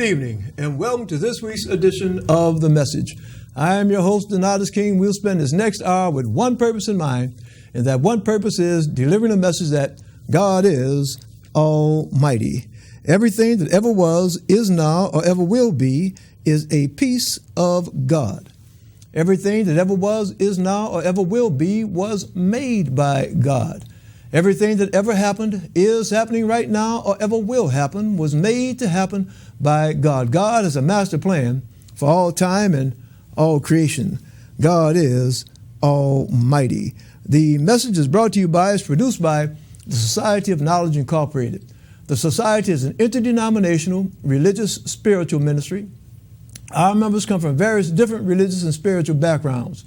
evening, and welcome to this week's edition of The Message. I am your host, Donatus King. We'll spend this next hour with one purpose in mind, and that one purpose is delivering a message that God is Almighty. Everything that ever was, is now, or ever will be is a piece of God. Everything that ever was, is now, or ever will be was made by God. Everything that ever happened, is happening right now, or ever will happen was made to happen by God. God has a master plan for all time and all creation. God is Almighty. The message is brought to you by, is produced by the Society of Knowledge Incorporated. The Society is an interdenominational religious spiritual ministry. Our members come from various different religious and spiritual backgrounds.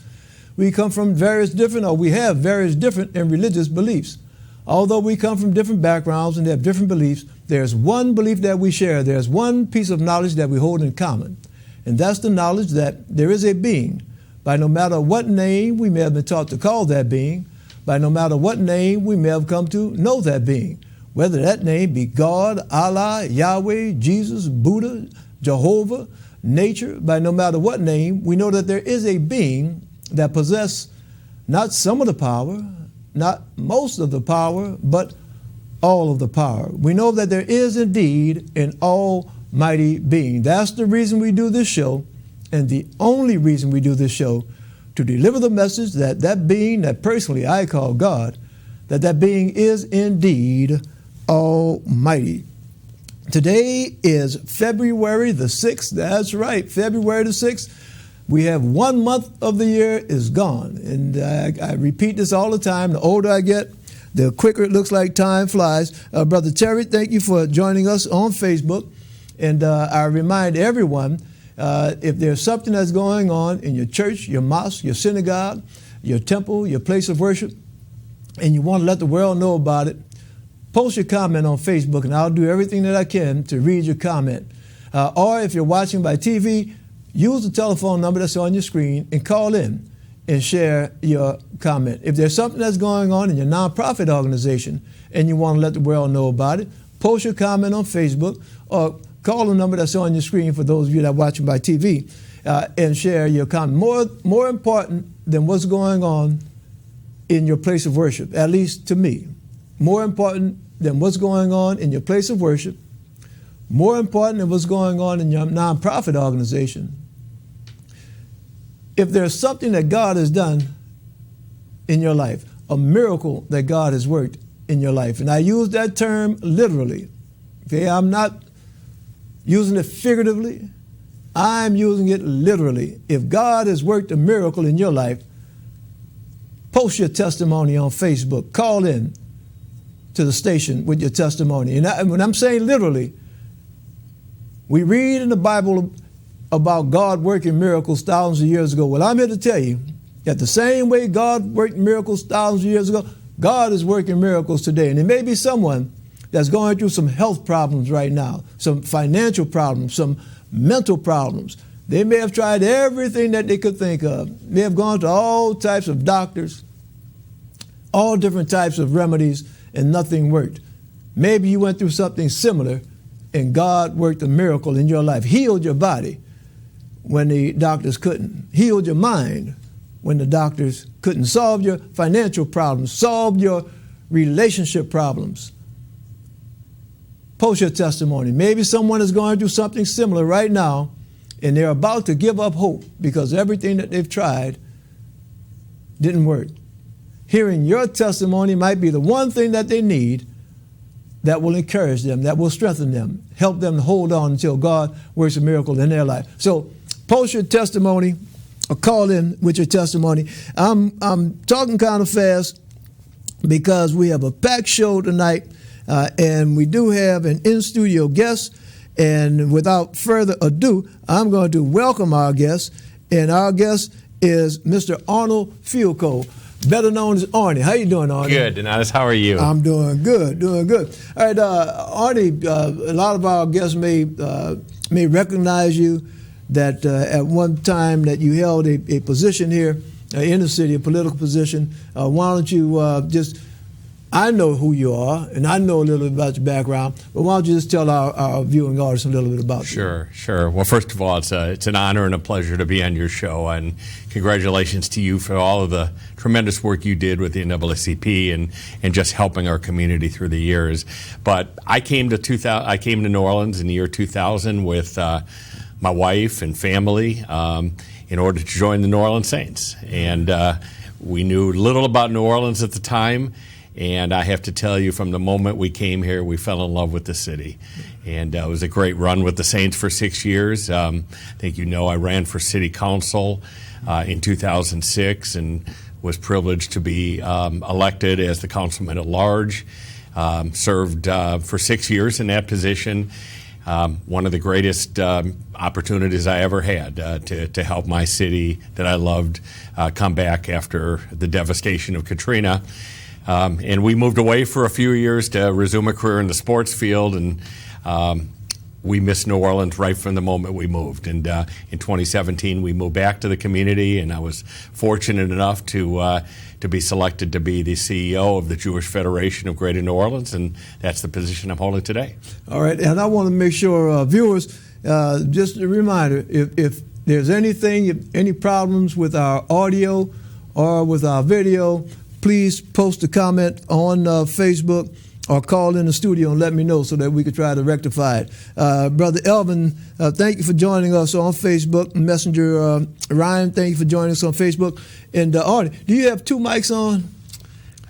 We come from we have various different and religious beliefs. Although we come from different backgrounds and have different beliefs, there's one belief that we share. There's one piece of knowledge that we hold in common. And that's the knowledge that there is a being, by no matter what name we may have been taught to call that being, by no matter what name we may have come to know that being, whether that name be God, Allah, Yahweh, Jesus, Buddha, Jehovah, nature, by no matter what name, we know that there is a being that possesses not some of the power, not most of the power, but all of the power. We know that there is indeed an almighty being. That's the reason we do this show, and the only reason we do this show, to deliver the message that that being that personally I call God, that being is indeed almighty. Today is February the 6th. That's right, February the 6th. We have 1 month of the year is gone. And I repeat this all the time. The older I get, the quicker it looks like time flies. Brother Terry, thank you for joining us on Facebook. And I remind everyone, if there's something that's going on in your church, your mosque, your synagogue, your temple, your place of worship, and you want to let the world know about it, post your comment on Facebook, and I'll do everything that I can to read your comment. Or if you're watching by TV, use the telephone number that's on your screen and call in and share your comment. If there's something that's going on in your nonprofit organization and you want to let the world know about it, post your comment on Facebook or call the number that's on your screen for those of you that are watching by TV and share your comment. More important than what's going on in your place of worship, at least to me, more important than what's going on in your place of worship, more important than what's going on in your nonprofit organization, if there's something that God has done in your life, a miracle that God has worked in your life, and I use that term literally, okay, I'm not using it figuratively, I'm using it literally. If God has worked a miracle in your life, post your testimony on Facebook, call in to the station with your testimony. And when I'm saying literally, we read in the Bible about God working miracles thousands of years ago. Well, I'm here to tell you that the same way God worked miracles thousands of years ago, God is working miracles today. And there may be someone that's going through some health problems right now, some financial problems, some mental problems. They may have tried everything that they could think of. They have gone to all types of doctors, all different types of remedies, and nothing worked. Maybe you went through something similar and God worked a miracle in your life, healed your body when the doctors couldn't, healed your mind when the doctors couldn't, solved your financial problems, solved your relationship problems. Post your testimony. Maybe someone is going through something similar right now and they're about to give up hope because everything that they've tried didn't work. Hearing your testimony might be the one thing that they need that will encourage them, that will strengthen them, help them to hold on until God works a miracle in their life. So post your testimony or call in with your testimony. I'm talking kind of fast because we have a packed show tonight and we do have an in-studio guest. And without further ado, I'm going to welcome our guest. And our guest is Mr. Arnold Fielkow, better known as Arnie. How you doing, Arnie? Good, Donatus. How are you? I'm doing good, doing good. All right, Arnie, a lot of our guests may recognize you that at one time that you held a position here in the city, a political position. Why don't you just I know who you are, and I know a little bit about your background, but why don't you just tell our viewing audience a little bit about you? Sure. Well, first of all, it's an honor and a pleasure to be on your show, and congratulations to you for all of the tremendous work you did with the NAACP and just helping our community through the years. But I came to New Orleans in the year 2000 with my wife and family in order to join the New Orleans Saints, and we knew little about New Orleans at the time. And I have to tell you, from the moment we came here, we fell in love with the city. And it was a great run with the Saints for 6 years. I think you know I ran for city council in 2006 and was privileged to be elected as the councilman at large. Served for 6 years in that position. One of the greatest opportunities I ever had to help my city that I loved come back after the devastation of Katrina. And we moved away for a few years to resume a career in the sports field, and we missed New Orleans right from the moment we moved. And in 2017, we moved back to the community, and I was fortunate enough to be selected to be the CEO of the Jewish Federation of Greater New Orleans, and that's the position I'm holding today. All right, and I want to make sure viewers, just a reminder, if there's any problems with our audio or with our video, please post a comment on Facebook or call in the studio and let me know so that we can try to rectify it. Brother Elvin, thank you for joining us on Facebook. Messenger Ryan, thank you for joining us on Facebook. And Artie, do you have 2 mics on?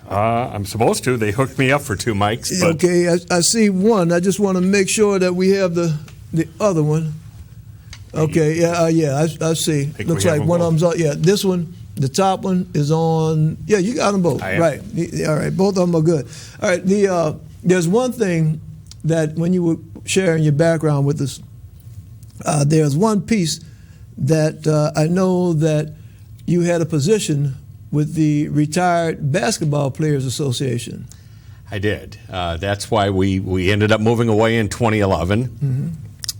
I'm supposed to. They hooked me up for 2 mics. But... Okay, I see one. I just want to make sure that we have the other one. Okay, I see. Looks like one of them's on. Yeah, this one. The top one is on. Yeah, you got them both. Right. All right. Both of them are good. All right. There's one thing that when you were sharing your background with us, there's one piece that I know that you had a position with the Retired Basketball Players Association. I did. That's why we ended up moving away in 2011. Mm-hmm.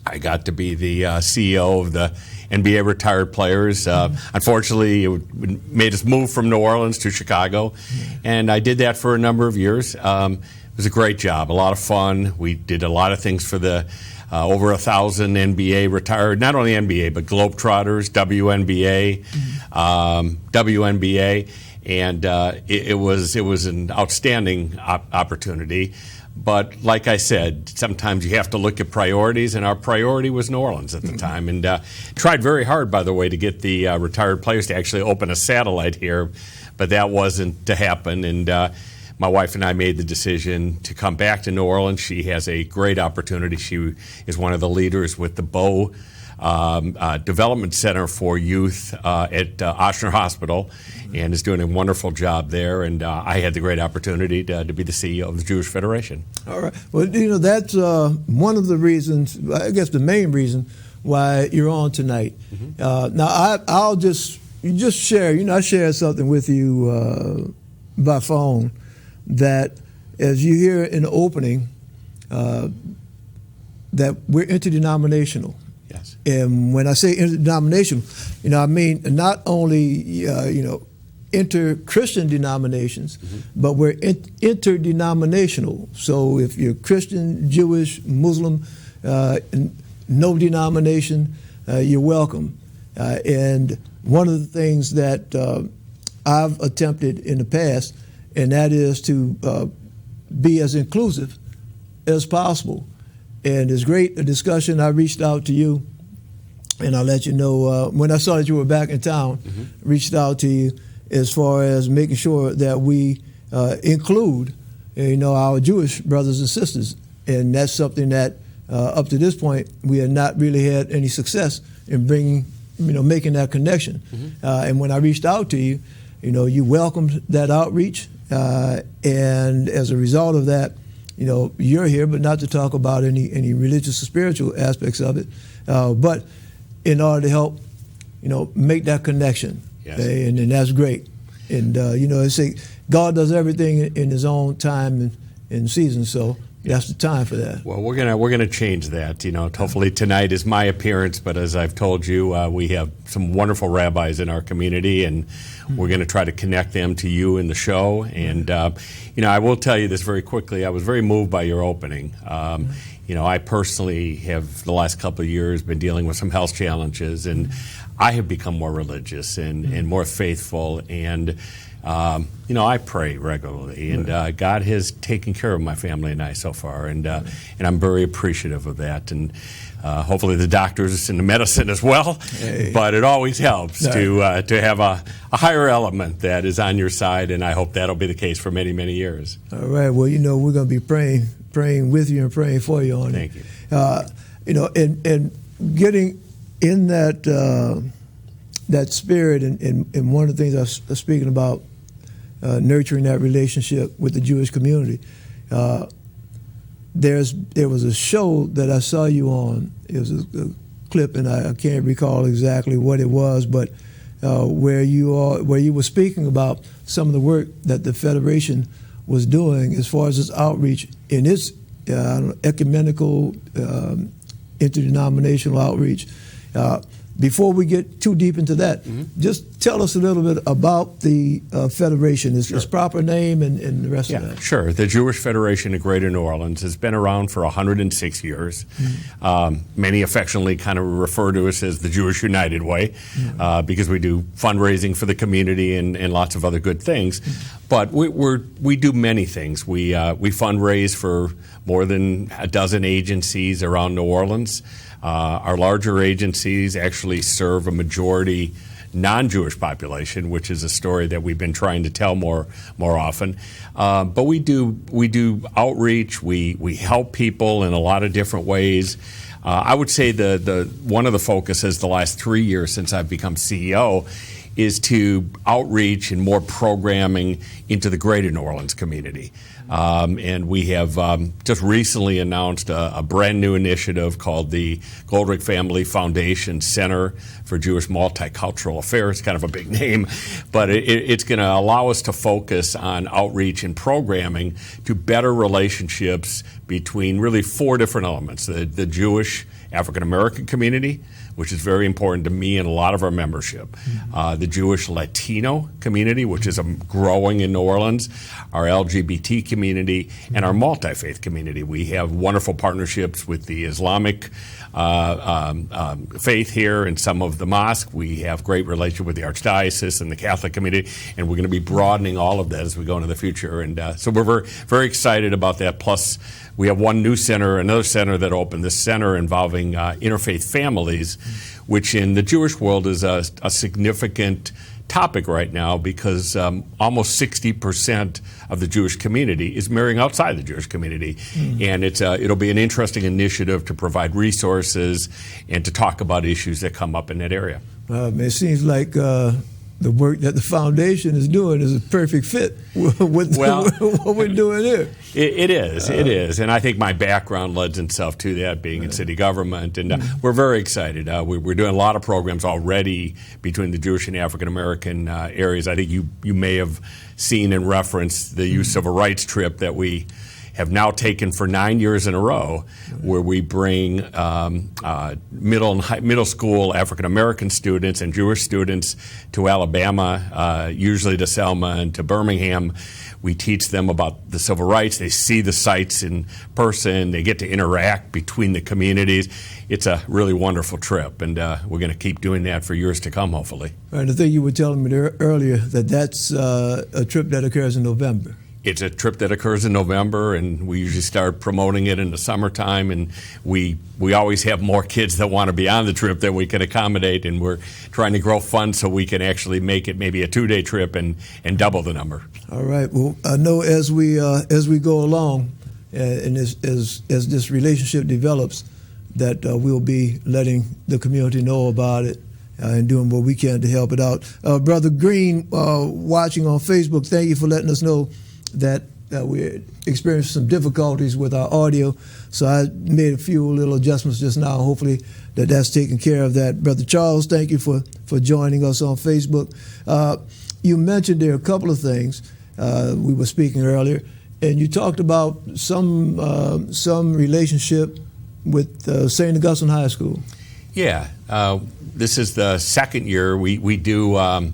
I got to be the CEO of the NBA retired players. Unfortunately, it made us move from New Orleans to Chicago, and I did that for a number of years. It was a great job, a lot of fun. We did a lot of things for the over 1,000 NBA retired, not only NBA, but Globetrotters, WNBA, WNBA, and it was an outstanding opportunity. But like I said, sometimes you have to look at priorities, and our priority was New Orleans at the time. And tried very hard, by the way, to get the retired players to actually open a satellite here, but that wasn't to happen. And my wife and I made the decision to come back to New Orleans. She has a great opportunity. She is one of the leaders with the Bow Development Center for Youth at Ochsner Hospital, and is doing a wonderful job there. And I had the great opportunity to be the CEO of the Jewish Federation. All right. Well, that's one of the reasons, I guess the main reason, why you're on tonight. Mm-hmm. Now, I'll just share, I shared something with you by phone that, as you hear in the opening, that we're interdenominational. Yes. And when I say interdenominational, I mean not only, inter-Christian denominations, but we're interdenominational. So if you're Christian, Jewish, Muslim, no denomination, you're welcome. And one of the things that I've attempted in the past, and that is to be as inclusive as possible. And it's great, a discussion. I reached out to you, and I'll let you know, when I saw that you were back in town, reached out to you as far as making sure that we include, our Jewish brothers and sisters. And that's something that, up to this point, we have not really had any success in bringing, making that connection. And when I reached out to you, you welcomed that outreach. And as a result of that, you're here, but not to talk about any religious or spiritual aspects of it, but in order to help, make that connection. Yes. And that's great. And, it's God does everything in his own time and season. So that's the time for that. Well, we're gonna change that. Hopefully tonight is my appearance, but as I've told you, we have some wonderful rabbis in our community, and we're going to try to connect them to you in the show. And I will tell you this very quickly. I was very moved by your opening. I personally have the last couple of years been dealing with some health challenges, and I have become more religious and more faithful, and I pray regularly, and God has taken care of my family and I so far, and I'm very appreciative of that, and hopefully the doctors and the medicine as well. Hey. But it always helps to have a higher element that is on your side, and I hope that'll be the case for many, many years. All right. Well, we're going to be praying with you and praying for you on it. Thank you. And getting in that spirit, and one of the things I was speaking about, nurturing that relationship with the Jewish community. There was a show that I saw you on. It was a clip, and I can't recall exactly what it was, but where you were speaking about some of the work that the Federation was doing as far as its outreach in its ecumenical, interdenominational outreach. Before we get too deep into that, just tell us a little bit about the Federation, its proper name and the rest of that. Sure. The Jewish Federation of Greater New Orleans has been around for 106 years. Many affectionately kind of refer to us as the Jewish United Way because we do fundraising for the community and lots of other good things. But we do many things. We fundraise for more than a dozen agencies around New Orleans. Our larger agencies actually serve a majority non-Jewish population, which is a story that we've been trying to tell more often. But we do outreach. We help people in a lot of different ways. I would say the one of the focuses the last 3 years since I've become CEO is to outreach and more programming into the greater New Orleans community. And we have just recently announced a brand new initiative called the Goldrick Family Foundation Center for Jewish Multicultural Affairs, kind of a big name, but it's going to allow us to focus on outreach and programming to better relationships between really 4 different elements: the Jewish African American community, which is very important to me and a lot of our membership. The Jewish Latino community, which is growing in New Orleans, our LGBT community, and our multi-faith community. We have wonderful partnerships with the Islamic faith here and some of the mosque. We have great relationship with the Archdiocese and the Catholic community, and we're going to be broadening all of that as we go into the future. And so we're very, very excited about that. Plus, we have another center that opened, this center involving interfaith families, which in the Jewish world is a significant topic right now because almost 60% of the Jewish community is marrying outside the Jewish community. And it'll be an interesting initiative to provide resources and to talk about issues that come up in that area. It seems like the work that the foundation is doing is a perfect fit with what we're doing here. It is. And I think my background lends itself to that, being in city government. And we're very excited. We're doing a lot of programs already between the Jewish and African American areas. I think you may have seen and referenced the youth civil rights trip that we have now taken for 9 years in a row, where we bring middle school African American students and Jewish students to Alabama, usually to Selma and to Birmingham. We teach them about the civil rights. They see the sites in person. They get to interact between the communities. It's a really wonderful trip, and we're going to keep doing that for years to come, hopefully. And the thing you were telling me earlier, that's a trip that occurs in November. It's a trip that occurs in November, and we usually start promoting it in the summertime, and we always have more kids that want to be on the trip than we can accommodate, and we're trying to grow funds so we can actually make it maybe a 2-day trip and double the number. All right. Well, I know as we go along and as this relationship develops, that we'll be letting the community know about it and doing what we can to help it out. Brother Green, watching on Facebook, thank you for letting us know that we're experiencing some difficulties with our audio. So I made a few little adjustments just now. Hopefully that's taken care of that. Brother Charles, thank you for joining us on Facebook. You mentioned there are a couple of things. We were speaking earlier. And you talked about some relationship with St. Augustine High School. Yeah, this is the second year we do a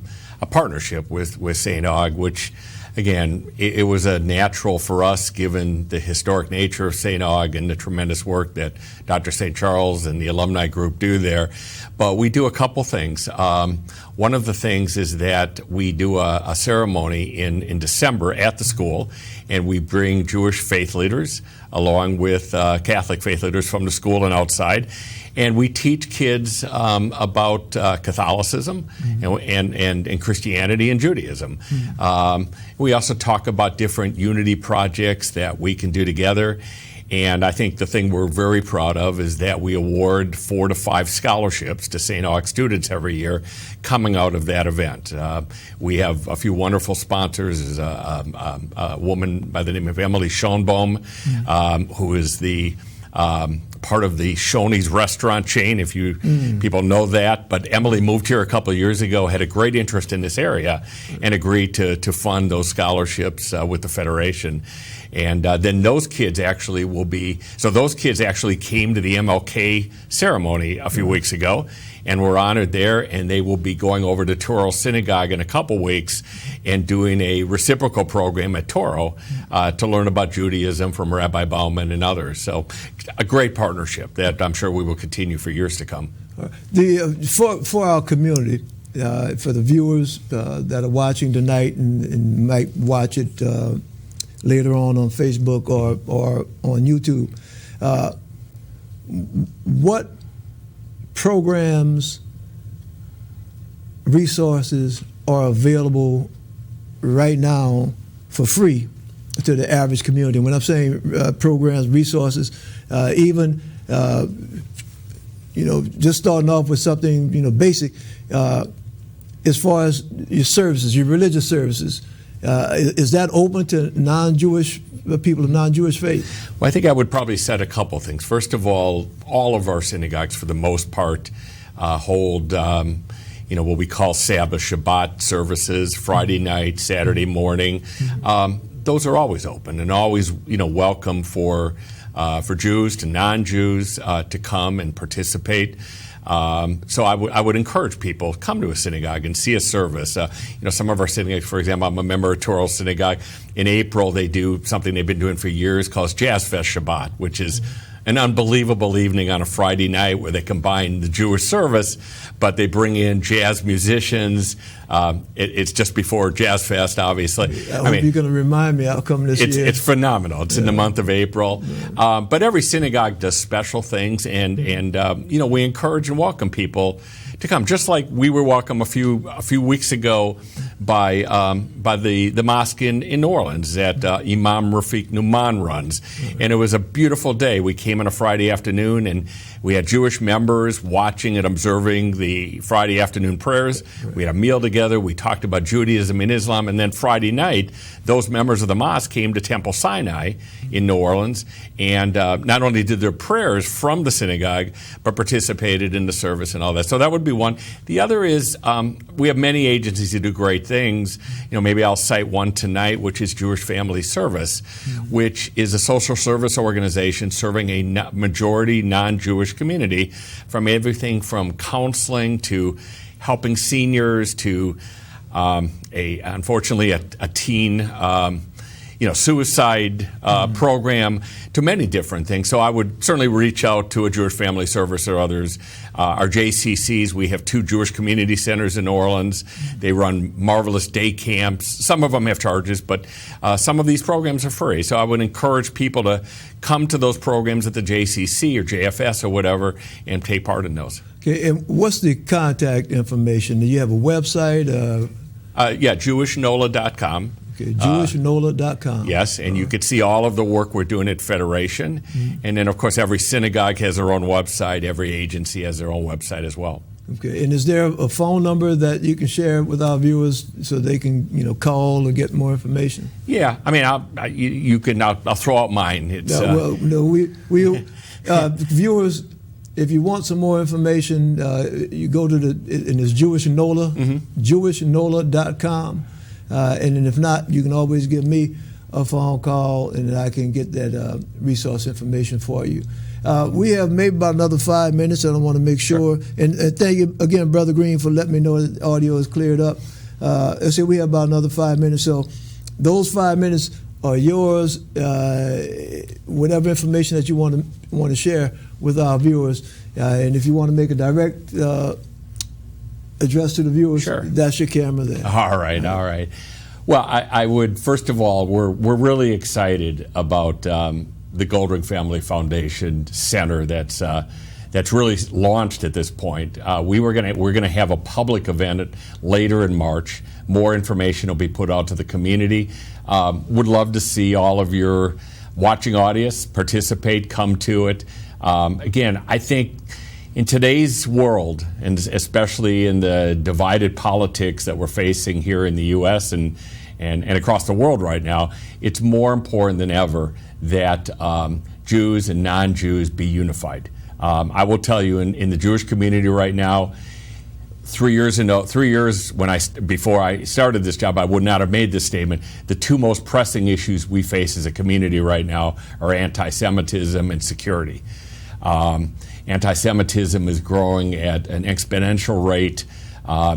partnership with St. Aug, which, again, it was a natural for us given the historic nature of St. Aug and the tremendous work that Dr. St. Charles and the alumni group do there. But we do a couple things. One of the things is that we do a ceremony in December at the school, and we bring Jewish faith leaders along with Catholic faith leaders from the school and outside. And we teach kids about Catholicism and Christianity and Judaism. We also talk about different unity projects that we can do together. And I think the thing we're very proud of is that we award 4 to 5 scholarships to St. Aug students every year coming out of that event. We have a few wonderful sponsors. There's a woman by the name of Emily Schoenbaum, who is the part of the Shoney's restaurant chain, if you people know that. But Emily moved here a couple of years ago, had a great interest in this area, and agreed to fund those scholarships with the Federation. And then those kids actually those kids actually came to the MLK ceremony a few weeks ago and were honored there, and they will be going over to Toro Synagogue in a couple weeks and doing a reciprocal program at Toro to learn about Judaism from Rabbi Bauman and others. So a great partnership that I'm sure we will continue for years to come. For our community, for the viewers that are watching tonight and might watch it later on Facebook or on YouTube, what programs, resources are available right now for free to the average community? When I'm saying programs, resources, even just starting off with something basic, as far as your services, your religious services. Is that open to non-Jewish people of non-Jewish faith? Well, I think I would probably set a couple things. First of all of our synagogues, for the most part, hold what we call Sabbath, Shabbat services, Friday night, Saturday morning. Those are always open and always welcome for Jews to non-Jews to come and participate. So I would encourage people, come to a synagogue and see a service. Some of our synagogues, for example, I'm a member of Toro Synagogue. In April, they do something they've been doing for years called Jazz Fest Shabbat, which is an unbelievable evening on a Friday night where they combine the Jewish service, but they bring in jazz musicians. It's just before Jazz Fest, obviously. I hope you're going to remind me. I'll come this year. It's phenomenal. It's in the month of April. But every synagogue does special things, and we encourage and welcome people to come. Just like we were welcome a few weeks ago by the mosque in New Orleans that Imam Rafiq Numan runs. And it was a beautiful day. We came on a Friday afternoon, and we had Jewish members watching and observing the Friday afternoon prayers. We had a meal together. We talked about Judaism and Islam. And then Friday night, those members of the mosque came to Temple Sinai in New Orleans, and not only did their prayers from the synagogue, but participated in the service and all that. So that would be one. The other is we have many agencies that do great things. Maybe I'll cite one tonight, which is Jewish Family Service, which is a social service organization serving a majority non-Jewish community, from everything from counseling to helping seniors to unfortunately a teen suicide program, to many different things. So I would certainly reach out to a Jewish Family Service or others. Our JCCs, we have 2 Jewish community centers in New Orleans. They run marvelous day camps. Some of them have charges, but some of these programs are free. So I would encourage people to come to those programs at the JCC or JFS or whatever and take part in those. Okay, and what's the contact information? Do you have a website? JewishNola.com. Okay, JewishNola.com. Yes, and you could see all of the work we're doing at Federation. And then, of course, every synagogue has their own website. Every agency has their own website as well. Okay, and is there a phone number that you can share with our viewers so they can, call or get more information? Yeah, I mean, I'll throw out mine. It's, viewers, if you want some more information, you go to and it's Jewish Nola, JewishNola.com. And then if not, you can always give me a phone call, and I can get that resource information for you. We have maybe about another 5 minutes, and I want to make sure. And thank you again, Brother Green, for letting me know that the audio is cleared up. I said we have about another 5 minutes, so those 5 minutes are yours. Whatever information that you want to share with our viewers, and if you want to make a direct address to the viewers, sure, that's your camera there. All right. Well, I would, first of all, we're really excited about the Goldring Family Foundation Center that's really launched at this point. We're gonna have a public event later in March. More information will be put out to the community. Would love to see all of your watching audience participate, come to it. Again, I think in today's world, and especially in the divided politics that we're facing here in the U.S. and across the world right now, it's more important than ever that Jews and non-Jews be unified. I will tell you, in the Jewish community right now, 3 years before I started this job, I would not have made this statement. The two most pressing issues we face as a community right now are anti-Semitism and security. Anti-Semitism is growing at an exponential rate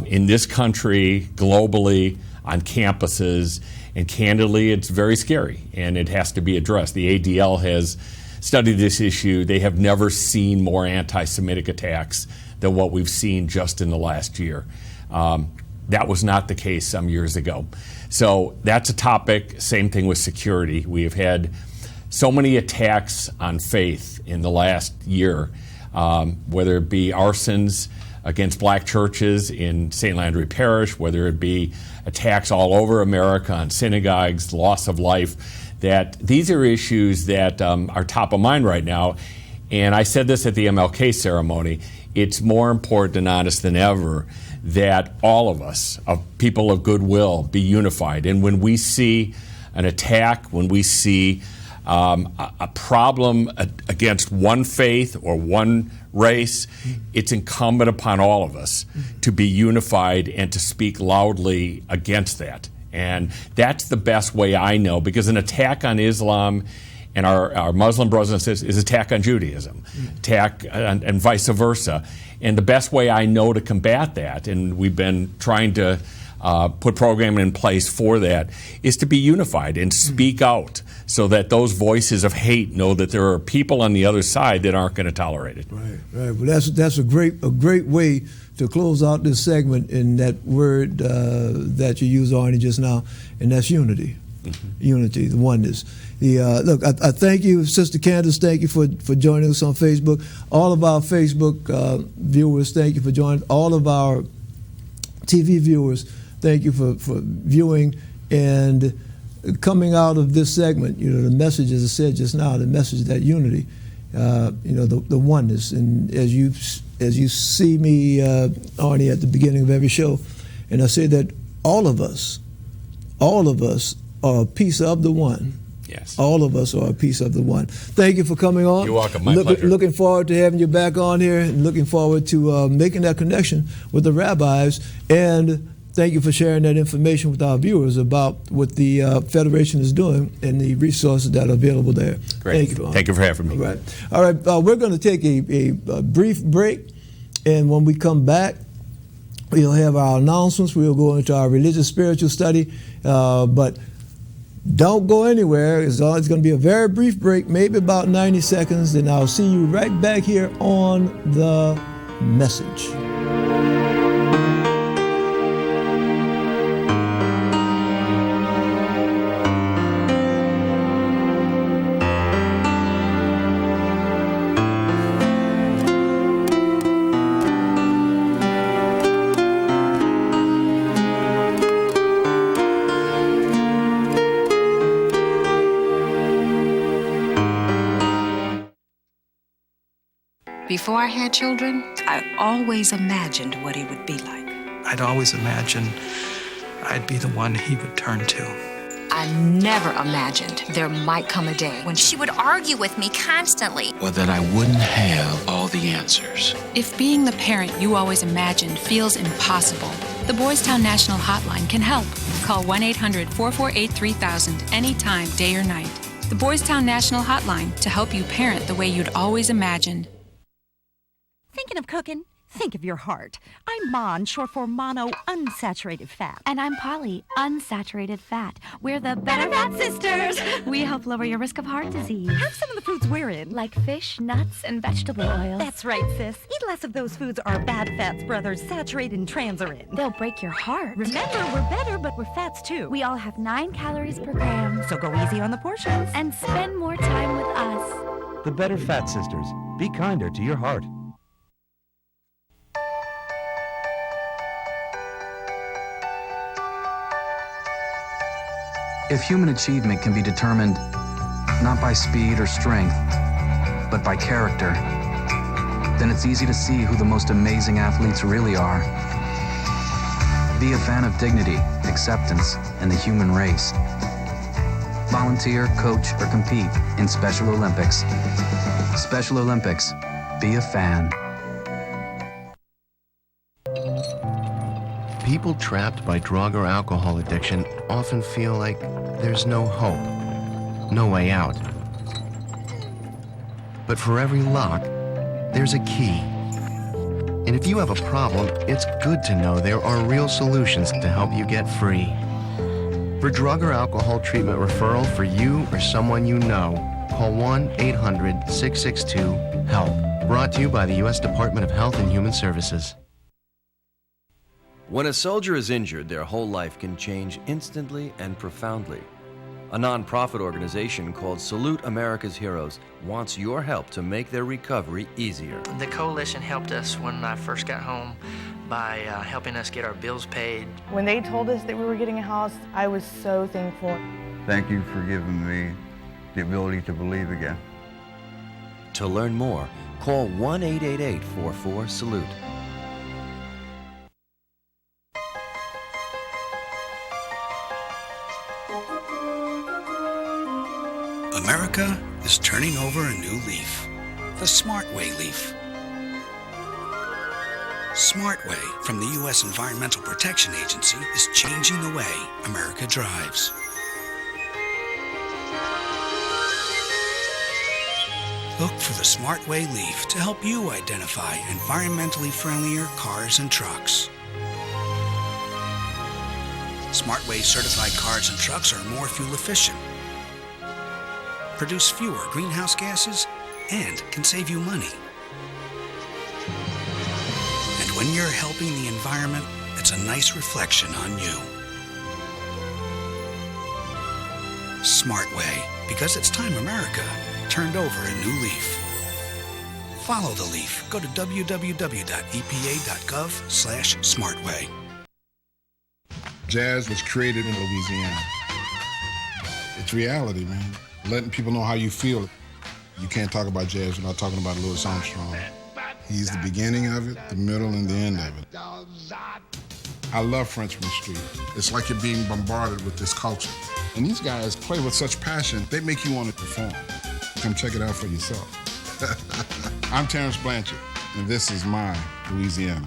in this country, globally, on campuses, and candidly, it's very scary, and it has to be addressed. The ADL has studied this issue. They have never seen more anti-Semitic attacks than what we've seen just in the last year. That was not the case some years ago. So that's a topic. Same thing with security. We have had so many attacks on faith in the last year, whether it be arsons against black churches in St. Landry Parish, whether it be attacks all over America on synagogues, loss of life, that these are issues that are top of mind right now. And I said this at the MLK ceremony, it's more important and honest than ever that all of us, people of goodwill, be unified. And when we see an attack, when we see a problem against one faith or one race, it's incumbent upon all of us to be unified and to speak loudly against that. And that's the best way I know, because an attack on Islam and our Muslim brothers and sisters is attack on Judaism, attack and vice versa. And the best way I know to combat that, and we've been trying to put programming in place for that, is to be unified and speak out so that those voices of hate know that there are people on the other side that aren't going to tolerate it. Right. Well, that's a great way to close out this segment in that word that you used, Arnie, just now, and that's unity. Unity, the oneness. Look, I thank you, Sister Candace. Thank you for joining us on Facebook. All of our Facebook viewers, thank you for joining. All of our TV viewers, thank you for viewing and coming out of this segment. You know, the message, as I said just now, the message that unity, the oneness. And as you see me, Arnie, at the beginning of every show, and I say that all of us are a piece of the one. Yes. All of us are a piece of the one. Thank you for coming on. You're welcome. My pleasure. Looking forward to having you back on here, and looking forward to making that connection with the rabbis. And thank you for sharing that information with our viewers about what the Federation is doing and the resources that are available there. Great. Thank you. Thank you for having me. All right. We're going to take a brief break, and when we come back, we'll have our announcements. We'll go into our religious spiritual study, but don't go anywhere. It's going to be a very brief break, maybe about 90 seconds, and I'll see you right back here on The Message. Before I had children, I always imagined what he would be like. I'd always imagined I'd be the one he would turn to. I never imagined there might come a day when she would argue with me constantly. Or that I wouldn't have all the answers. If being the parent you always imagined feels impossible, the Boys Town National Hotline can help. Call 1-800-448-3000 anytime, day or night. The Boys Town National Hotline to help you parent the way you'd always imagined. Thinking of cooking? Think of your heart. I'm Mon, short for mono unsaturated fat. And I'm Polly, unsaturated fat. We're the Better Fat Sisters. We help lower your risk of heart disease. Have some of the foods we're in. Like fish, nuts, and vegetable oils. That's right, sis. Eat less of those foods our bad fats brothers, saturated and trans, are in. They'll break your heart. Remember, we're better, but we're fats too. We all have 9 calories per gram. So go easy on the portions. And spend more time with us. The Better Fat Sisters. Be kinder to your heart. If human achievement can be determined not by speed or strength, but by character, then it's easy to see who the most amazing athletes really are. Be a fan of dignity, acceptance, and the human race. Volunteer, coach, or compete in Special Olympics. Special Olympics. Be a fan. People trapped by drug or alcohol addiction often feel like there's no hope, no way out. But for every lock, there's a key. And if you have a problem, it's good to know there are real solutions to help you get free. For drug or alcohol treatment referral for you or someone you know, call 1-800-662-HELP. Brought to you by the U.S. Department of Health and Human Services. When a soldier is injured, their whole life can change instantly and profoundly. A nonprofit organization called Salute America's Heroes wants your help to make their recovery easier. The coalition helped us when I first got home by helping us get our bills paid. When they told us that we were getting a house, I was so thankful. Thank you for giving me the ability to believe again. To learn more, call 1-888-44-SALUTE. America is turning over a new leaf, the Smart Way leaf. Smart Way from the U.S. Environmental Protection Agency is changing the way America drives. Look for the Smart Way leaf to help you identify environmentally friendlier cars and trucks. Smart Way certified cars and trucks are more fuel efficient, produce fewer greenhouse gases, and can save you money. And when you're helping the environment, it's a nice reflection on you. Smart Way, because it's time America turned over a new leaf. Follow the leaf. Go to www.epa.gov/smartway. Jazz was created in Louisiana. It's reality, man. Letting people know how you feel. You can't talk about jazz without talking about Louis Armstrong. He's the beginning of it, the middle, and the end of it. I love Frenchman Street. It's like you're being bombarded with this culture. And these guys play with such passion, they make you want to perform. Come check it out for yourself. I'm Terrence Blanchard, and this is my Louisiana.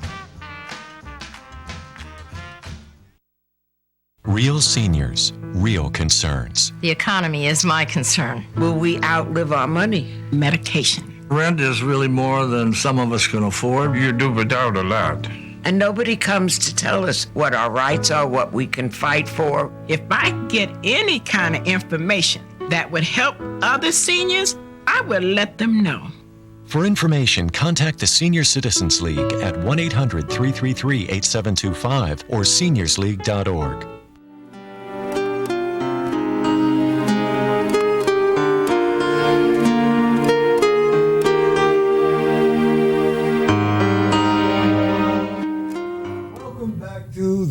Real seniors, real concerns. The economy is my concern. Will we outlive our money? Medication. Rent is really more than some of us can afford. You do without a lot. And nobody comes to tell us what our rights are, what we can fight for. If I get any kind of information that would help other seniors, I will let them know. For information, contact the Senior Citizens League at 1-800-333-8725 or seniorsleague.org.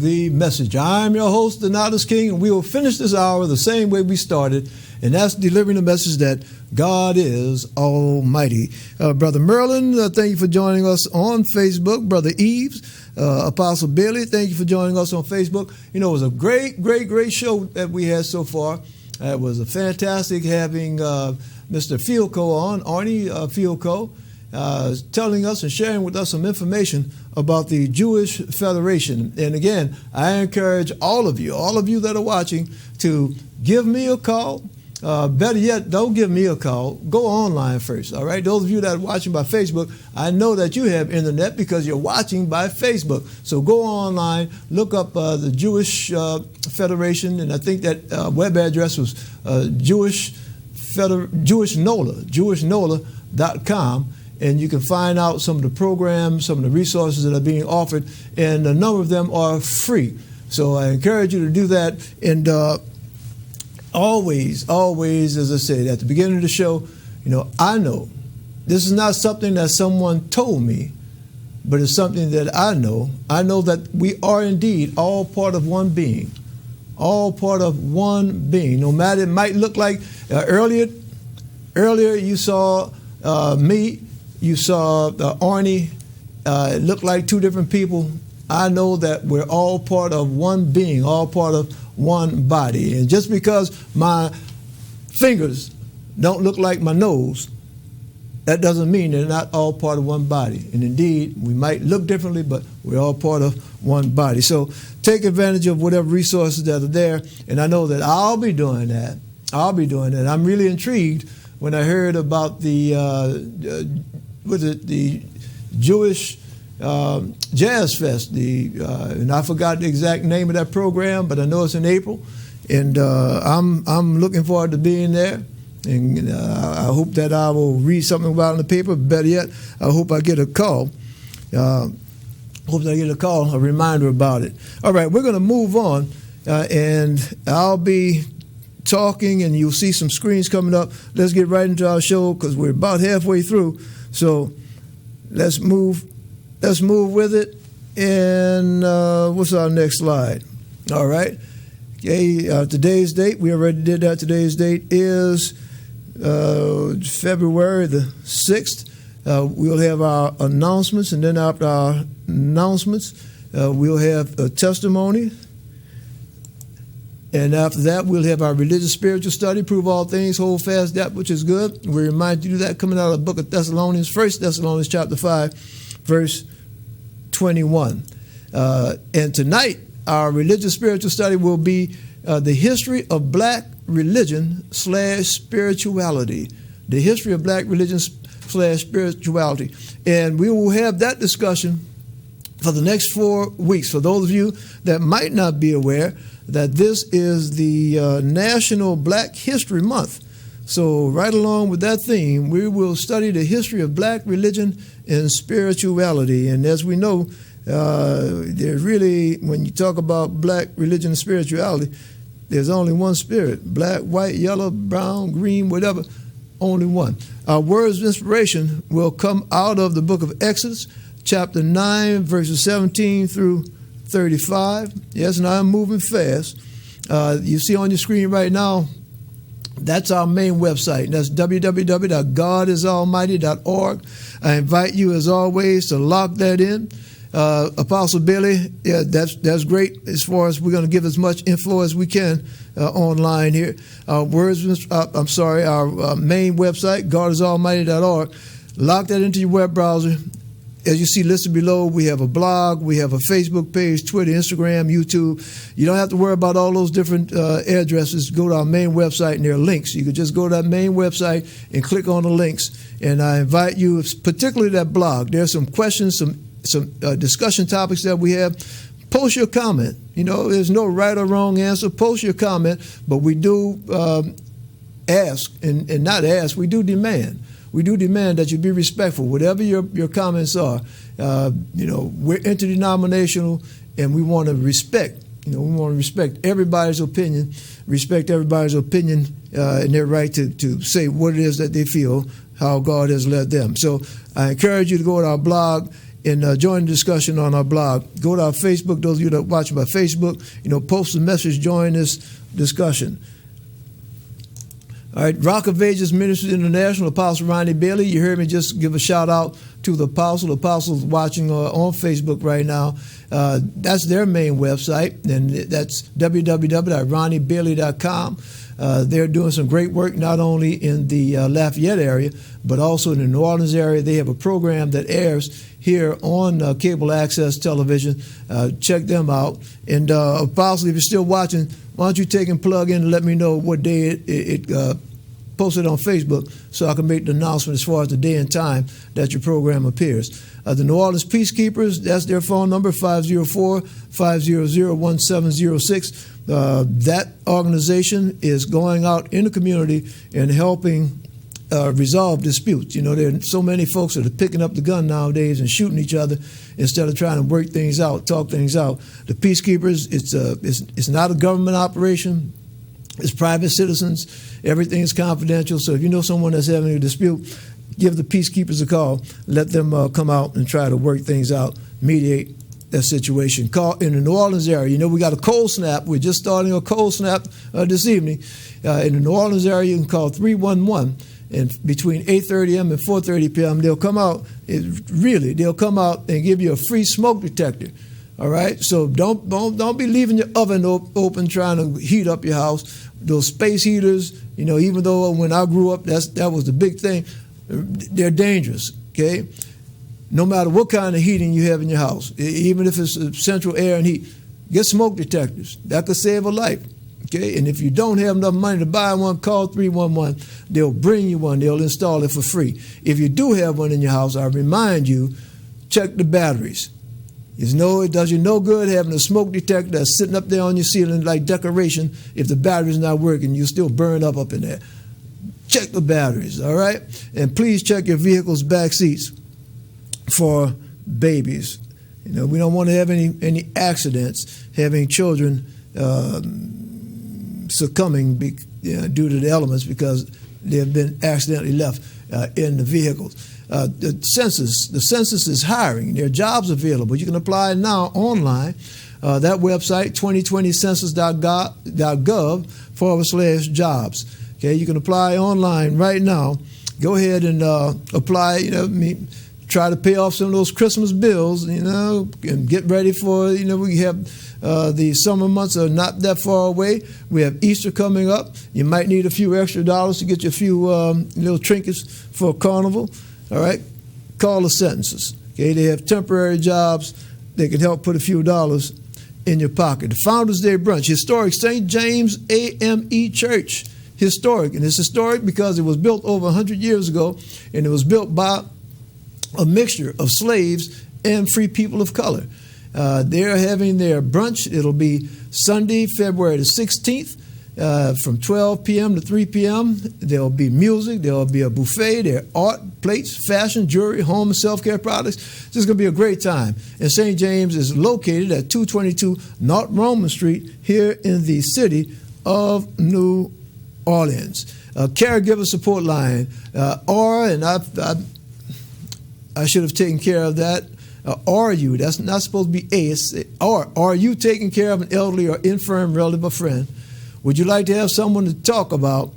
The message. I'm your host, the Nodus King, and we will finish this hour the same way we started, and that's delivering the message that God is Almighty. Brother Merlin, thank you for joining us on Facebook. Brother Eves, Apostle Bailey, thank you for joining us on Facebook. You know, it was a great show that we had so far. It was a fantastic having Mr. Fielko on, Arnie Fielko. telling us and sharing with us some information about the Jewish Federation. And again, I encourage all of you that are watching, to give me a call. Better yet, don't give me a call. Go online first, all right? Those of you that are watching by Facebook, I know that you have internet because you're watching by Facebook. So go online, look up the Jewish Federation, and I think that web address was jewishnola.com, and you can find out some of the programs, some of the resources that are being offered, and a number of them are free. So I encourage you to do that, and always, as I said at the beginning of the show, I know this is not something that someone told me, but it's something that I know. I know that we are indeed all part of one being, all part of one being. No matter, it might look like earlier you saw me, you saw Arnie. It looked like two different people. I know that we're all part of one being, all part of one body. And just because my fingers don't look like my nose, that doesn't mean they're not all part of one body. And indeed, we might look differently, but we're all part of one body. So take advantage of whatever resources that are there. And I know that I'll be doing that. I'm really intrigued when I heard about the Jewish Jazz Fest, and I forgot the exact name of that program, but I know it's in April, and I'm looking forward to being there. And I hope that I will read something about it in the paper. Better yet, I hope I get a call. A reminder about it. All right, we're going to move on, and I'll be talking, and you'll see some screens coming up. Let's get right into our show because we're about halfway through. So let's move with it. And what's our next slide? All right. Okay, today's date, we already did that. Today's date is February the 6th. We'll have our announcements, and then after our announcements, we'll have a testimony. And after that, we'll have our religious spiritual study, prove all things, hold fast that which is good. We remind you of that coming out of the book of Thessalonians, 1 Thessalonians chapter 5, verse 21. And tonight, our religious spiritual study will be the history of black religion / spirituality. The history of black religion / spirituality. And we will have that discussion for the next 4 weeks. For those of you that might not be aware, that this is the National Black History Month. So right along with that theme, we will study the history of black religion and spirituality. And as we know, there's really, when you talk about black religion and spirituality, there's only one spirit: black, white, yellow, brown, green, whatever, only one. Our words of inspiration will come out of the book of Exodus, chapter 9, verses 17 through 35. Yes, and I'm moving fast. You see on your screen right now, that's our main website, and that's www.godisalmighty.org. I invite you, as always, to lock that in. Apostle Billy, yeah, that's great. As far as we're going to give as much info as we can online here. Our main website, godisalmighty.org. Lock that into your web browser. As you see listed below, we have a blog, we have a Facebook page, Twitter, Instagram, YouTube. You don't have to worry about all those different addresses. Go to our main website, and there are links. You could just go to that main website and click on the links. And I invite you, particularly that blog. There's some questions, some discussion topics that we have. Post your comment. There's no right or wrong answer. Post your comment, but we do ask, and not ask, we do demand. We do demand that you be respectful, whatever your comments are. We're interdenominational, and we want to respect. We want to respect everybody's opinion, and their right to say what it is that they feel, how God has led them. So I encourage you to go to our blog and join the discussion on our blog. Go to our Facebook. Those of you that watch by Facebook, post a message, join this discussion. All right, Rock of Ages Ministries International, Apostle Ronnie Bailey. You heard me just give a shout out to the Apostle. The Apostle's watching on Facebook right now. That's their main website, and that's www.ronniebailey.com. They're doing some great work not only in the Lafayette area, but also in the New Orleans area. They have a program that airs here on cable access television. Check them out. And Apostle, if you're still watching, why don't you take and plug in and let me know what day it posted on Facebook so I can make the announcement as far as the day and time that your program appears. The New Orleans Peacekeepers, that's their phone number, 504-500-1706. That organization is going out in the community and helping resolve disputes. You know, there are so many folks that are picking up the gun nowadays and shooting each other instead of trying to work things out, talk things out. The Peacekeepers, it's not a government operation. It's private citizens. Everything is confidential. So if you know someone that's having a dispute, give the Peacekeepers a call. Let them come out and try to work things out, mediate that situation. Call in the New Orleans area. You know, we got a cold snap. We're just starting a cold snap this evening. In the New Orleans area, you can call 311. And between 8:30 a.m. and 4:30 p.m., they'll come out. They'll come out and give you a free smoke detector. All right, so don't be leaving your oven open trying to heat up your house. Those space heaters, you know, even though when I grew up, that was the big thing. They're dangerous. Okay, no matter what kind of heating you have in your house, even if it's central air and heat, get smoke detectors. That could save a life. Okay, and if you don't have enough money to buy one, call 311. They'll bring you one. They'll install it for free. If you do have one in your house, I remind you, check the batteries. It does you no good having a smoke detector that's sitting up there on your ceiling like decoration. If the battery's not working, you still burn up in there. Check the batteries, all right? And please check your vehicle's back seats for babies. You know, we don't want to have any accidents, having children succumbing due to the elements because they have been accidentally left in the vehicles. The census is hiring. There are jobs available. You can apply now online. That website, 2020census.gov/jobs. Okay, you can apply online right now. Go ahead and apply. You know, try to pay off some of those Christmas bills. You know, and get ready for. You know, we have the summer months are not that far away. We have Easter coming up. You might need a few extra dollars to get you a few little trinkets for a carnival. All right, call the census. Okay, they have temporary jobs. They can help put a few dollars in your pocket. The Founders Day brunch, historic St. James AME Church, historic, and it's historic because it was built over 100 years ago, and it was built by a mixture of slaves and free people of color. They're having their brunch. It'll be Sunday, February the 16th. From 12 p.m. to 3 p.m., there'll be music, there'll be a buffet, there are art, plates, fashion, jewelry, home and self-care products. It's just going to be a great time. And St. James is located at 222 North Roman Street here in the city of New Orleans. Caregiver support line, and I should have taken care of that. Are you? That's not supposed to be A. It's are you taking care of an elderly or infirm relative or friend? Would you like to have someone to talk about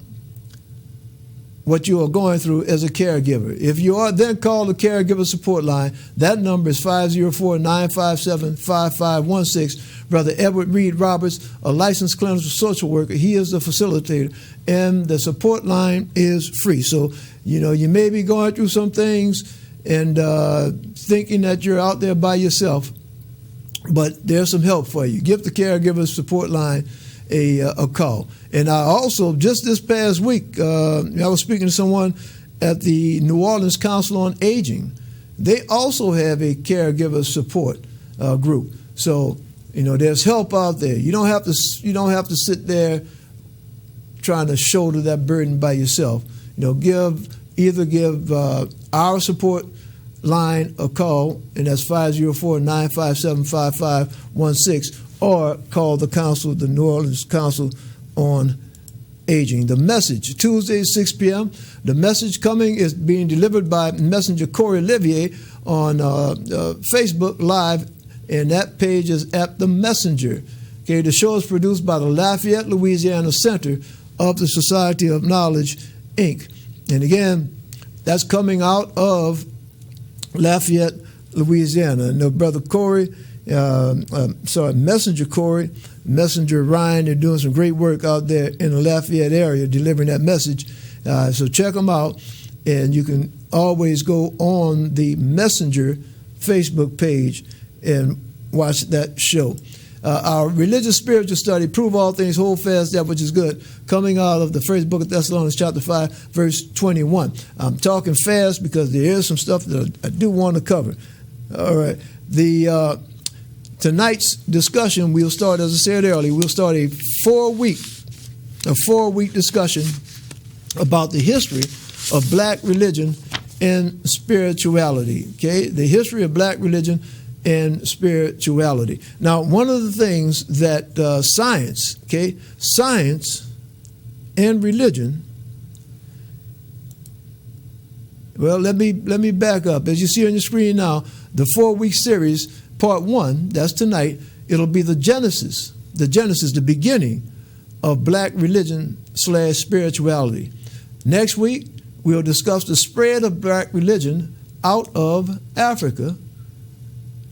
what you are going through as a caregiver? If you are, then call the caregiver support line. That number is 504-957-5516. Brother Edward Reed Roberts, a licensed clinical social worker, he is the facilitator, and the support line is free. So, you know, you may be going through some things and thinking that you're out there by yourself, but there's some help for you. Give the caregiver support line a call. And I also, just this past week, I was speaking to someone at the New Orleans Council on Aging. They also have a caregiver support group. So, you know, there's help out there. You don't have to sit there trying to shoulder that burden by yourself. You know, give our support line a call, and that's 504-957-5516. Or call the council, the New Orleans Council on Aging. The Message, Tuesday, 6 p.m. The Message coming is being delivered by Messenger Corey Olivier on Facebook Live, and that page is at The Messenger. Okay, the show is produced by the Lafayette, Louisiana Center of the Society of Knowledge, Inc. And again, that's coming out of Lafayette, Louisiana. And Brother Corey, Messenger Corey, Messenger Ryan. They're doing some great work out there in the Lafayette area delivering that message. So check them out, and you can always go on the Messenger Facebook page and watch that show. Our religious spiritual study, Prove All Things, Hold Fast That Which Is Good, coming out of the first book of Thessalonians chapter 5, verse 21. I'm talking fast because there is some stuff that I do want to cover. All right. Tonight's discussion, we'll start, as I said earlier, we'll start a four-week discussion about the history of black religion and spirituality. Okay, the history of black religion and spirituality. Now, one of the things that science and religion. Well, let me back up. As you see on your screen now, the 4-week series, part 1, that's tonight. It'll be the Genesis, the beginning of black religion / spirituality. Next week, we'll discuss the spread of black religion out of Africa.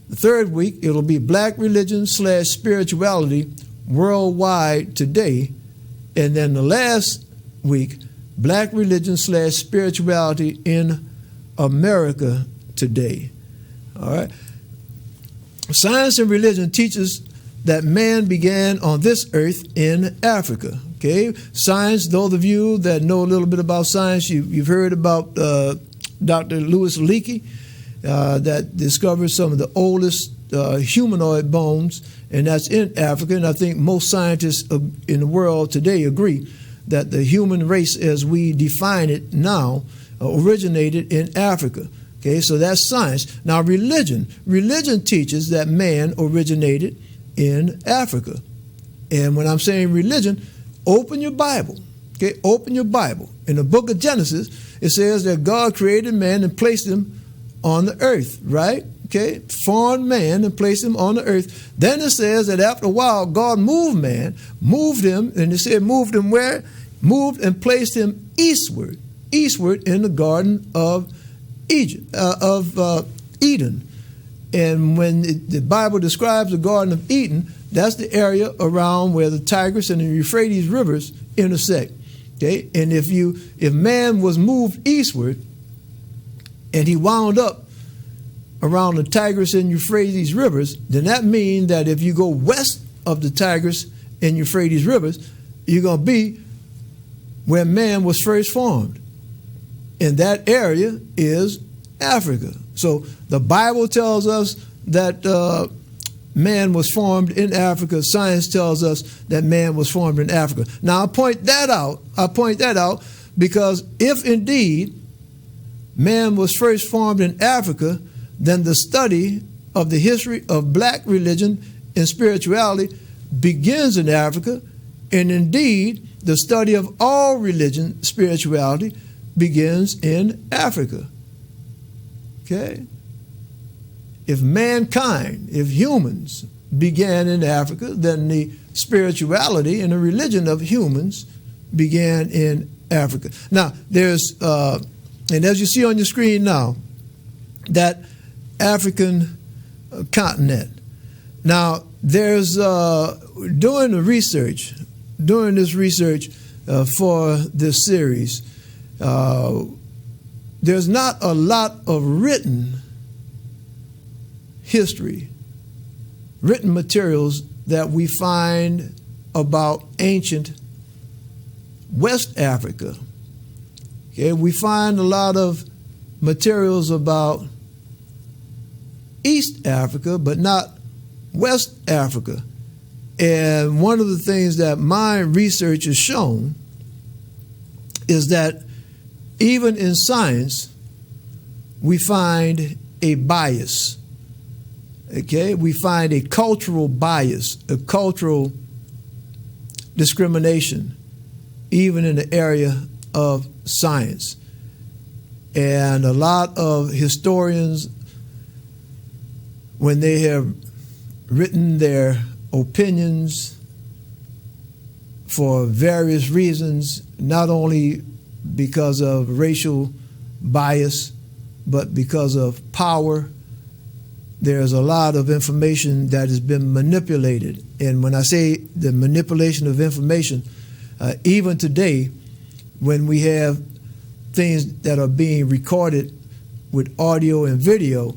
The third week, it'll be black religion / spirituality worldwide today. And then the last week, black religion / spirituality in America today. All right. Science and religion teaches that man began on this earth in Africa. Okay, science, those of you that know a little bit about science, you've heard about Dr. Louis Leakey that discovered some of the oldest humanoid bones, and that's in Africa. And I think most scientists in the world today agree that the human race as we define it now originated in Africa. Okay, so that's science. Now religion teaches that man originated in Africa. And when I'm saying religion, open your Bible. Okay, open your Bible. In the book of Genesis, it says that God created man and placed him on the earth, right? Okay, formed man and placed him on the earth. Then it says that after a while, God moved him, and it said moved him where? Moved and placed him eastward in the Garden of Eden. And when the Bible describes the Garden of Eden, that's the area around where the Tigris and the Euphrates rivers intersect. Okay, and if man was moved eastward and he wound up around the Tigris and Euphrates rivers, then that means that if you go west of the Tigris and Euphrates rivers, you're going to be where man was first formed. And that area is Africa. So the Bible tells us that man was formed in Africa. Science tells us that man was formed in Africa. Now I point that out because if indeed man was first formed in Africa, then the study of the history of black religion and spirituality begins in Africa, and indeed the study of all religion, spirituality begins in Africa. Okay? If humans began in Africa, then the spirituality and the religion of humans began in Africa. Now, there's, and as you see on your screen now, that African continent. Now, there's, during this research for this series, there's not a lot of written history, written materials that we find about ancient West Africa. Okay, we find a lot of materials about East Africa, but not West Africa. And one of the things that my research has shown is that even in science, we find a bias. Okay, we find a cultural bias, a cultural discrimination, even in the area of science. And a lot of historians, when they have written their opinions for various reasons, not only because of racial bias, but because of power there's a lot of information that has been manipulated. And when I say the manipulation of information, even today, when we have things that are being recorded with audio and video,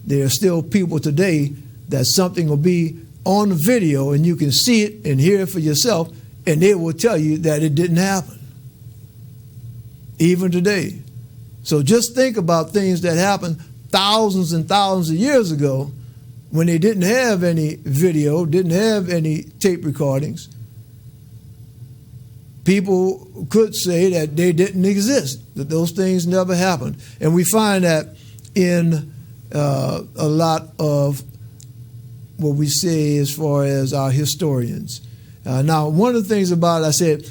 there are still people today that something will be on the video and you can see it and hear it for yourself, and they will tell you that it didn't happen. Even today. So just think about things that happened thousands and thousands of years ago when they didn't have any video, didn't have any tape recordings. People could say that they didn't exist, that those things never happened. And we find that in a lot of what we say as far as our historians. Now, one of the things about it, I said,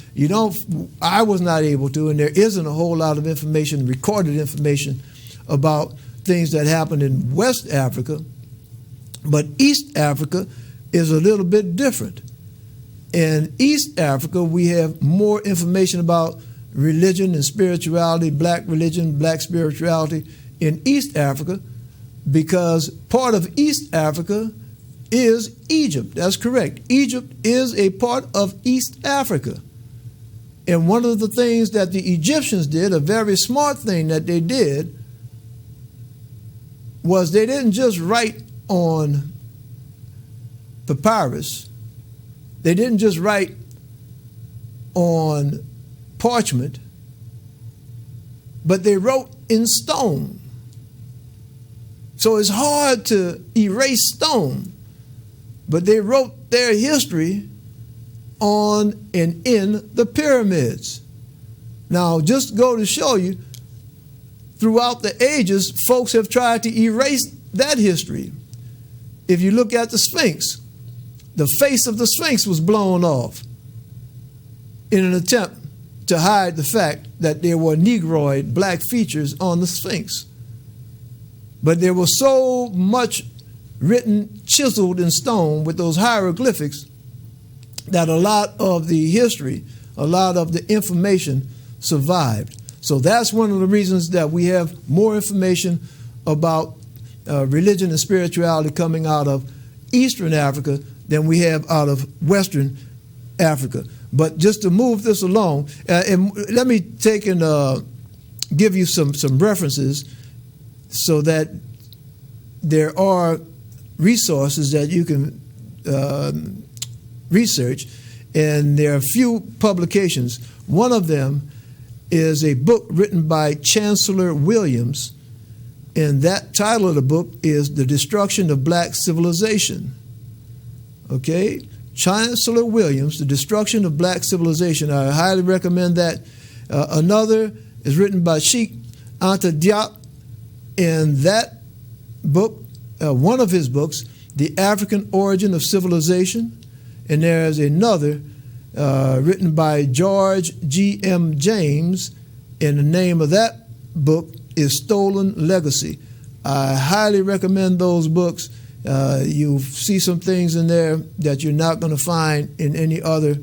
I was not able to, and there isn't a whole lot of information, recorded information, about things that happened in West Africa, but East Africa is a little bit different. In East Africa, we have more information about religion and spirituality, black religion, black spirituality in East Africa, because part of East Africa is Egypt. That's correct. Egypt is a part of East Africa. And one of the things that the Egyptians did, a very smart thing that they did, was they didn't just write on papyrus. They didn't just write on parchment, but they wrote in stone. So it's hard to erase stone, but they wrote their history on and in the pyramids. Now, just go to show you, throughout the ages, folks have tried to erase that history. If you look at the Sphinx, the face of the Sphinx was blown off in an attempt to hide the fact that there were Negroid black features on the Sphinx. But there was so much written, chiseled in stone with those hieroglyphics that a lot of the history, a lot of the information survived. So that's one of the reasons that we have more information about religion and spirituality coming out of Eastern Africa than we have out of Western Africa. But just to move this along, and let me take and give you some references so that there are resources that you can research, and there are a few publications. One of them is a book written by Chancellor Williams, and that title of the book is The Destruction of Black Civilization. Okay? Chancellor Williams, The Destruction of Black Civilization. I highly recommend that. Another is written by Sheikh Anta Diop, and that book, one of his books, The African Origin of Civilization, and there's another written by George G.M. James, and the name of that book is Stolen Legacy. I highly recommend those books. You'll see some things in there that you're not going to find in any other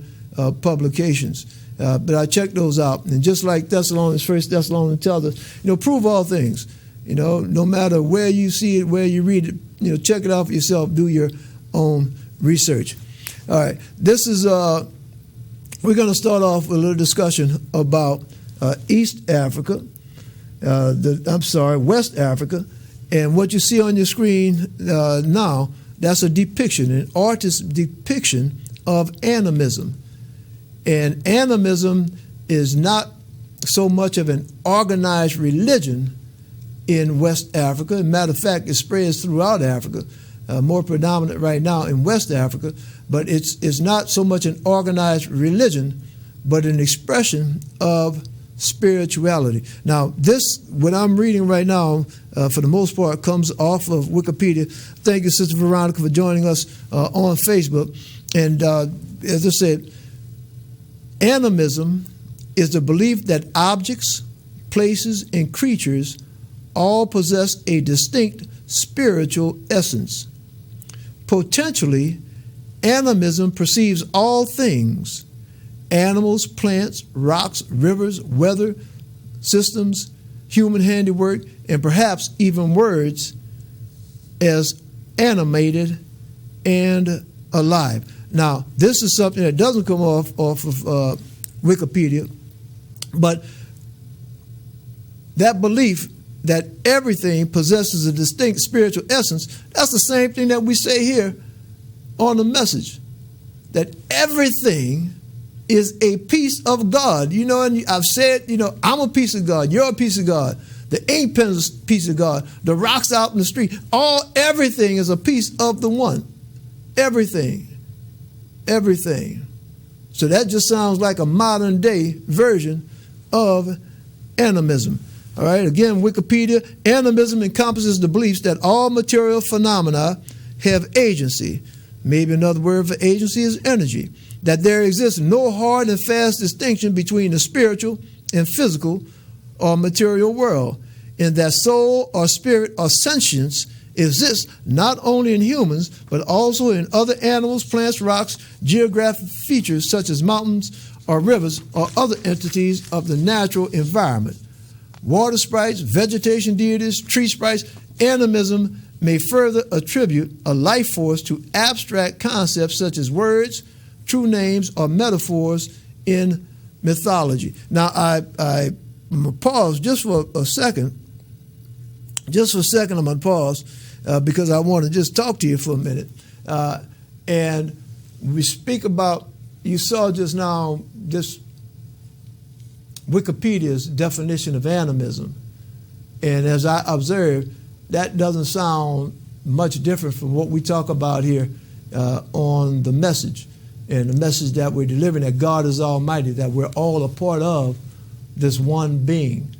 publications. But I checked those out, and just like Thessalonians, 1 Thessalonians tells us, prove all things. No matter where you see it, where you read it, check it out for yourself. Do your own research. All right, this is we're going to start off with a little discussion about West Africa, and what you see on your screen now, that's a depiction, an artist's depiction of animism. And animism is not so much of an organized religion in West Africa. Matter of fact, it spreads throughout Africa, more predominant right now in West Africa, but it's not so much an organized religion, but an expression of spirituality. Now, this, what I'm reading right now, for the most part, comes off of Wikipedia. Thank you, Sister Veronica, for joining us on Facebook. And as I said, animism is the belief that objects, places, and creatures all possess a distinct spiritual essence. Potentially, animism perceives all things, animals, plants, rocks, rivers, weather, systems, human handiwork, and perhaps even words, as animated, and alive. Now, this is something that doesn't come off of Wikipedia, but that belief that everything possesses a distinct spiritual essence, that's the same thing that we say here on the message, that everything is a piece of God. You know, and I've said, you know, I'm a piece of God, you're a piece of God, the ink pen is a piece of God, the rocks out in the street, everything is a piece of the one. Everything. So that just sounds like a modern day version of animism. All right, again, Wikipedia, animism encompasses the beliefs that all material phenomena have agency. Maybe another word for agency is energy. That there exists no hard and fast distinction between the spiritual and physical or material world, and that soul or spirit or sentience exists not only in humans, but also in other animals, plants, rocks, geographic features such as mountains or rivers or other entities of the natural environment. Water sprites, vegetation deities, tree sprites, animism may further attribute a life force to abstract concepts such as words, true names, or metaphors in mythology. Now, I'm going to pause just for a second. I'm going to pause because I want to just talk to you for a minute. And we speak about, you saw just now, this Wikipedia's definition of animism. And as I observed, that doesn't sound much different from what we talk about here on the message. And the message that we're delivering, that God is almighty, that we're all a part of this one being.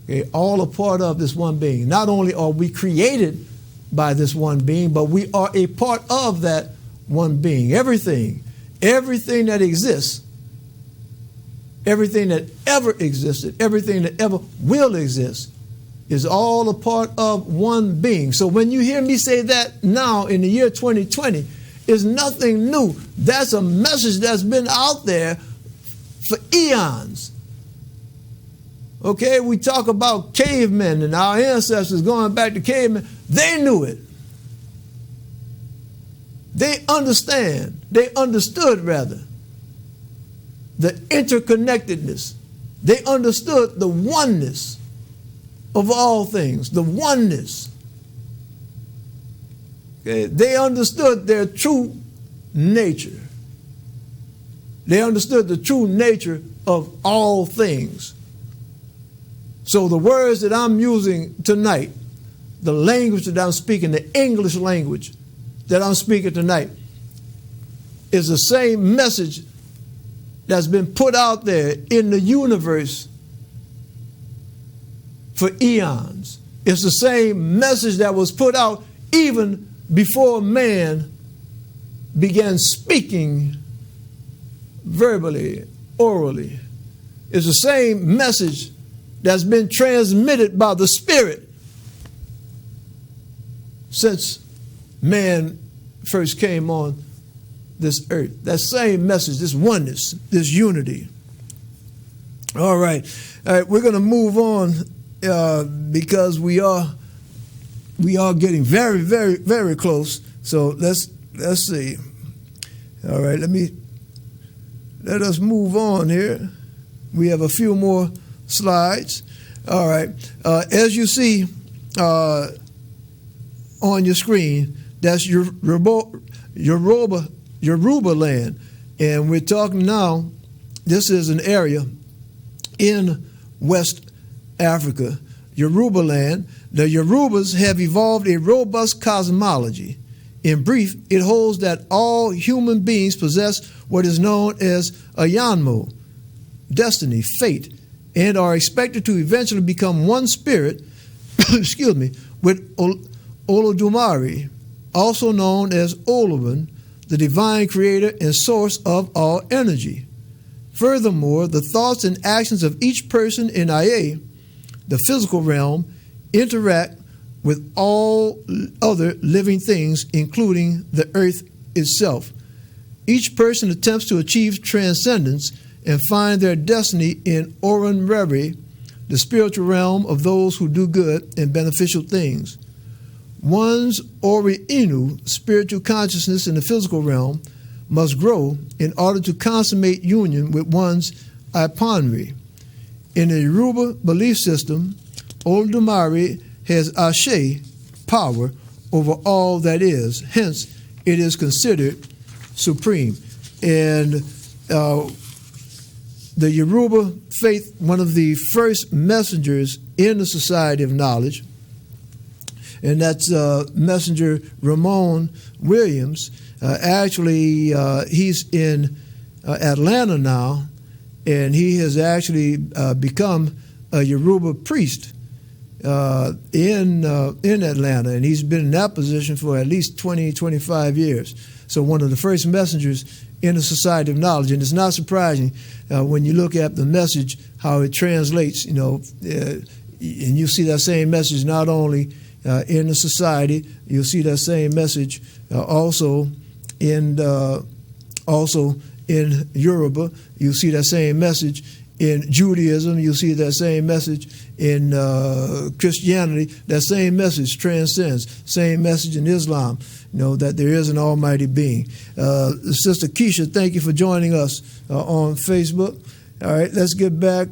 Okay? All a part of this one being. Not only are we created by this one being, but we are a part of that one being. Everything that exists, everything that ever existed, everything that ever will exist, is all a part of one being. So when you hear me say that now in the year 2020, it's nothing new. That's a message that's been out there for eons. Okay, we talk about cavemen and our ancestors going back to cavemen. They knew it. They understood the interconnectedness. They understood the oneness of all things, the oneness. Okay? They understood their true nature. They understood the true nature of all things. So the words that I'm using tonight, the language that I'm speaking, the English language that I'm speaking tonight, is the same message that's been put out there in the universe for eons. It's the same message that was put out even before man began speaking verbally, orally. It's the same message that's been transmitted by the Spirit since man first came on this earth. That same message, this oneness, this unity. All right, we're going to move on because we are getting very, very, very close. So let's see. All right, let us move on here. We have a few more slides. All right, as you see on your screen, that's Yoruba land, and we're talking now. This is an area in West Africa, Yoruba land. The Yorubas have evolved a robust cosmology. In brief, it holds that all human beings possess what is known as a yanmo, destiny, fate, and are expected to eventually become one spirit, with Olodumare, also known as Oluwan, the divine creator and source of all energy. Furthermore, the thoughts and actions of each person in Aye, the physical realm, interact with all other living things, including the earth itself. Each person attempts to achieve transcendence and find their destiny in Oranrere, the spiritual realm of those who do good and beneficial things. One's Ori Inu, spiritual consciousness in the physical realm, must grow in order to consummate union with one's Ipanri. In the Yoruba belief system, Olodumare has Ashe power over all that is. Hence, it is considered supreme. And the Yoruba faith, one of the first messengers in the Society of Knowledge, and that's Messenger Ramon Williams. Actually, he's in Atlanta now, and he has actually become a Yoruba priest in Atlanta, and he's been in that position for at least 20, 25 years. So one of the first messengers in the Society of Knowledge, and it's not surprising when you look at the message, how it translates, and you see that same message not only in the society, you'll see that same message also in Yoruba. You'll see that same message in Judaism. You'll see that same message in Christianity. That same message transcends. Same message in Islam, that there is an almighty being. Sister Keisha, thank you for joining us on Facebook. All right, let's get back.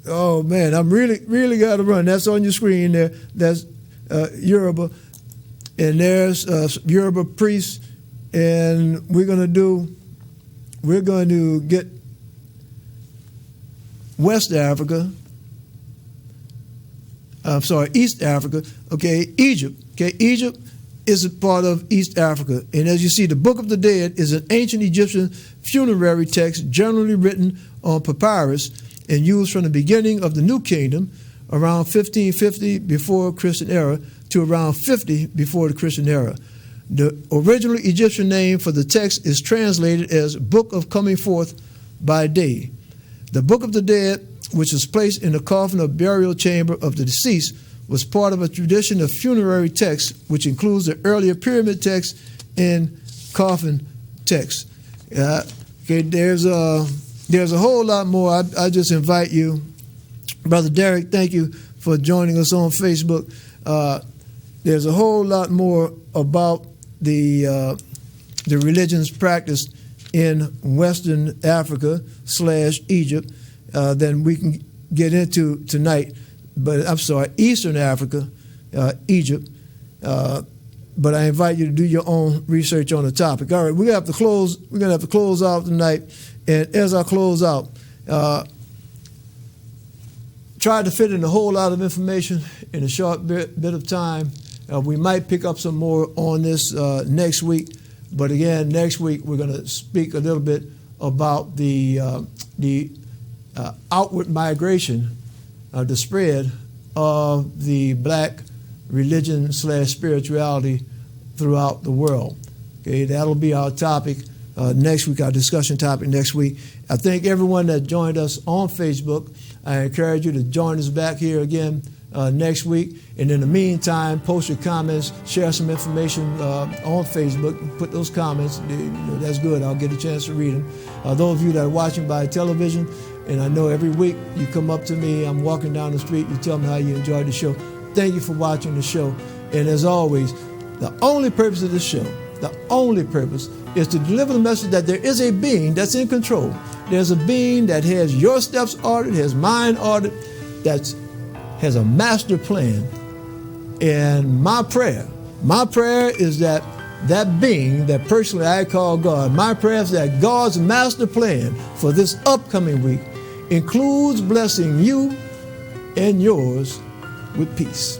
Oh, man, I'm really got to run. That's on your screen there. That's Yoruba. And there's Yoruba priests. And we're going to get West Africa. I'm sorry, East Africa. Okay, Egypt. Okay, Egypt is a part of East Africa. And as you see, the Book of the Dead is an ancient Egyptian funerary text generally written on papyrus and used from the beginning of the New Kingdom, around 1550 before Christian era to around 50 before the Christian era. The original Egyptian name for the text is translated as Book of Coming Forth by Day. The Book of the Dead, which was placed in the coffin or burial chamber of the deceased, was part of a tradition of funerary text, which includes the earlier pyramid text and coffin text. Okay, there's a whole lot more. I just invite you, Brother Derek, thank you for joining us on Facebook. There's a whole lot more about the religions practiced in Western Africa / Egypt than we can get into tonight. But I'm sorry, Eastern Africa, Egypt. But I invite you to do your own research on the topic. All right, we're gonna have to close out tonight. And as I close out, try to fit in a whole lot of information in a short bit of time. We might pick up some more on this next week. But again, next week we're going to speak a little bit about the outward migration, the spread of the black religion / spirituality throughout the world. Okay, that'll be our topic next week, our discussion topic next week. I thank everyone that joined us on Facebook. I encourage you to join us back here again next week. And in the meantime, post your comments, share some information on Facebook. Put those comments. That's good. I'll get a chance to read them. Those of you that are watching by television, and I know every week you come up to me, I'm walking down the street, you tell me how you enjoyed the show. Thank you for watching the show. And as always, the only purpose of this show, the only purpose is to deliver the message that there is a being that's in control. There's a being that has your steps ordered, has mine ordered, that has a master plan. And my prayer is that that being that personally I call God, my prayer is that God's master plan for this upcoming week includes blessing you and yours with peace.